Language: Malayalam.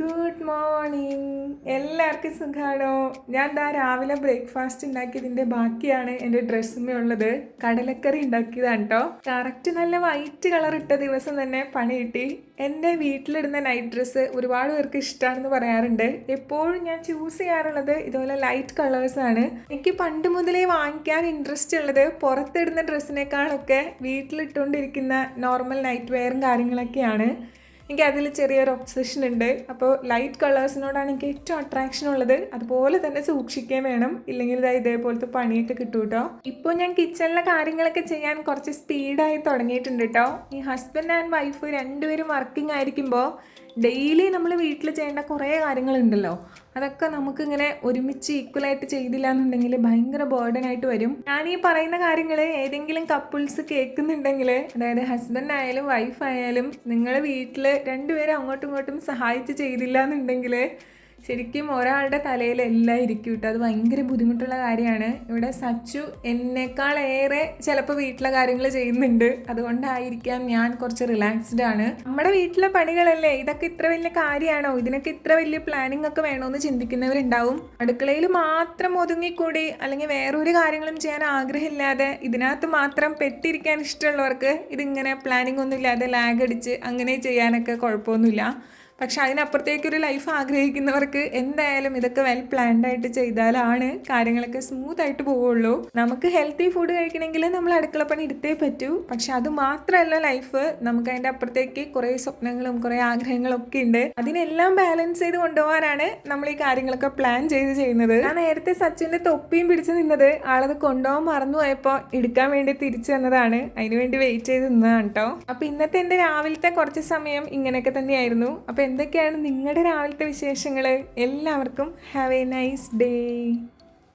Good morning. എല്ലാവർക്കും സുഖമാണോ? ഞാൻ ദാ രാവിലെ ബ്രേക്ക്ഫാസ്റ്റ് ഉണ്ടാക്കിയതിൻ്റെ ബാക്കിയാണ് എൻ്റെ ഡ്രസ്സിന്മേൽ ഉള്ളത്. കടലക്കറി ഉണ്ടാക്കിയതാണ് കേട്ടോ. കറക്റ്റ് നല്ല വൈറ്റ് കളർ ഇട്ട ദിവസം തന്നെ പണി കിട്ടി. എൻ്റെ വീട്ടിലിടുന്ന നൈറ്റ് ഡ്രസ്സ് ഒരുപാട് പേർക്ക് ഇഷ്ടമാണെന്ന് പറയാറുണ്ട്. എപ്പോഴും ഞാൻ ചൂസ് ചെയ്യാറുള്ളത് ഇതുപോലെ ലൈറ്റ് കളേഴ്സാണ്. എനിക്ക് പണ്ട് മുതലേ വാങ്ങിക്കാൻ ഇൻട്രസ്റ്റ് ഉള്ളത് പുറത്തിടുന്ന ഡ്രസ്സിനേക്കാളൊക്കെ വീട്ടിലിട്ടുകൊണ്ടിരിക്കുന്ന നോർമൽ നൈറ്റ് വെയറും കാര്യങ്ങളൊക്കെയാണ്. എനിക്ക് അതിൽ ചെറിയൊരു ഒബ്സഷൻ ഉണ്ട്. അപ്പോൾ ലൈറ്റ് കളേഴ്സിനോടാണ് എനിക്ക് ഏറ്റവും അട്രാക്ഷൻ ഉള്ളത്. അതുപോലെ തന്നെ സൂക്ഷിക്കുകയും വേണം, ഇല്ലെങ്കിൽ ഇതേപോലത്തെ പണിയൊക്കെ കിട്ടും കേട്ടോ. ഇപ്പോൾ ഞാൻ കിച്ചണിലെ കാര്യങ്ങളൊക്കെ ചെയ്യാൻ കുറച്ച് സ്പീഡായി തുടങ്ങിയിട്ടുണ്ട് കേട്ടോ. ഈ ഹസ്ബൻഡ് ആൻഡ് വൈഫ് രണ്ടുപേരും വർക്കിംഗ് ആയിരിക്കുമ്പോൾ ഡെയിലി നമ്മൾ വീട്ടിൽ ചെയ്യേണ്ട കുറേ കാര്യങ്ങളുണ്ടല്ലോ, അതൊക്കെ നമുക്കിങ്ങനെ ഒരുമിച്ച് ഈക്വലായിട്ട് ചെയ്തില്ല എന്നുണ്ടെങ്കിൽ ഭയങ്കര ബേർഡനായിട്ട് വരും. ഞാൻ ഈ പറയുന്ന കാര്യങ്ങൾ ഏതെങ്കിലും കപ്പിൾസ് കേൾക്കുന്നുണ്ടെങ്കിൽ, അതായത് ഹസ്ബൻഡ് ആയാലും വൈഫ് ആയാലും, നിങ്ങൾ വീട്ടിൽ രണ്ടുപേരും അങ്ങോട്ടും ഇങ്ങോട്ടും സഹായിച്ച് ചെയ്തില്ല എന്നുണ്ടെങ്കിൽ ശരിക്കും ഒരാളുടെ തലയിൽ എല്ലാം ഇരിക്കും കേട്ടോ. അത് ഭയങ്കര ബുദ്ധിമുട്ടുള്ള കാര്യമാണ്. ഇവിടെ സച്ചു എന്നെക്കാളേറെ ചിലപ്പോൾ വീട്ടിലെ കാര്യങ്ങൾ ചെയ്യുന്നുണ്ട്. അതുകൊണ്ടായിരിക്കാം ഞാൻ കുറച്ച് റിലാക്സ്ഡ് ആണ്. നമ്മുടെ വീട്ടിലെ പണികളല്ലേ, ഇതൊക്കെ ഇത്ര വലിയ കാര്യമാണോ, ഇതിനൊക്കെ ഇത്ര വലിയ പ്ലാനിങ് ഒക്കെ വേണമെന്ന് ചിന്തിക്കുന്നവരുണ്ടാവും. അടുക്കളയിൽ മാത്രം ഒതുങ്ങിക്കൂടി അല്ലെങ്കിൽ വേറൊരു കാര്യങ്ങളും ചെയ്യാൻ ആഗ്രഹമില്ലാതെ ഇതിനകത്ത് മാത്രം പെട്ടിരിക്കാൻ ഇഷ്ടമുള്ളവർക്ക് ഇതിങ്ങനെ പ്ലാനിങ് ഒന്നും ഇല്ലാതെ ലാഗ് അടിച്ച് അങ്ങനെ ചെയ്യാനൊക്കെ കുഴപ്പമൊന്നുമില്ല. പക്ഷെ അതിനപ്പുറത്തേക്കൊരു ലൈഫ് ആഗ്രഹിക്കുന്നവർക്ക് എന്തായാലും ഇതൊക്കെ വെൽ പ്ലാൻഡ് ആയിട്ട് ചെയ്താലാണ് കാര്യങ്ങളൊക്കെ സ്മൂത്ത് ആയിട്ട് പോവുള്ളൂ. നമുക്ക് ഹെൽത്തി ഫുഡ് കഴിക്കണമെങ്കിൽ നമ്മൾ അടുക്കളപ്പണി എടുത്തേ പറ്റൂ. പക്ഷെ അത് മാത്രമല്ല ലൈഫ്, നമുക്ക് അതിൻ്റെ അപ്പുറത്തേക്ക് കുറേ സ്വപ്നങ്ങളും കുറേ ആഗ്രഹങ്ങളും ഒക്കെ ഉണ്ട്. അതിനെല്ലാം ബാലൻസ് ചെയ്ത് കൊണ്ടുപോകാനാണ് നമ്മൾ ഈ കാര്യങ്ങളൊക്കെ പ്ലാൻ ചെയ്ത് ചെയ്യുന്നത്. ഞാൻ നേരത്തെ സച്ചിൻ്റെ തൊപ്പിയും പിടിച്ച് നിന്നത് ആളത് കൊണ്ടുപോകാൻ മറന്നുപോയപ്പോൾ എടുക്കാൻ വേണ്ടി തിരിച്ചു വന്നതാണ്. അതിനുവേണ്ടി വെയിറ്റ് ചെയ്ത് നിന്നതാണ് കേട്ടോ. അപ്പോൾ ഇന്നത്തെ എൻ്റെ രാവിലത്തെ കുറച്ച് സമയം ഇങ്ങനെയൊക്കെ തന്നെയായിരുന്നു. അപ്പോൾ എന്തൊക്കെയാണ് നിങ്ങളുടെ രാവിലത്തെ വിശേഷങ്ങൾ? എല്ലാവർക്കും ഹാവ് എ നൈസ് ഡേ.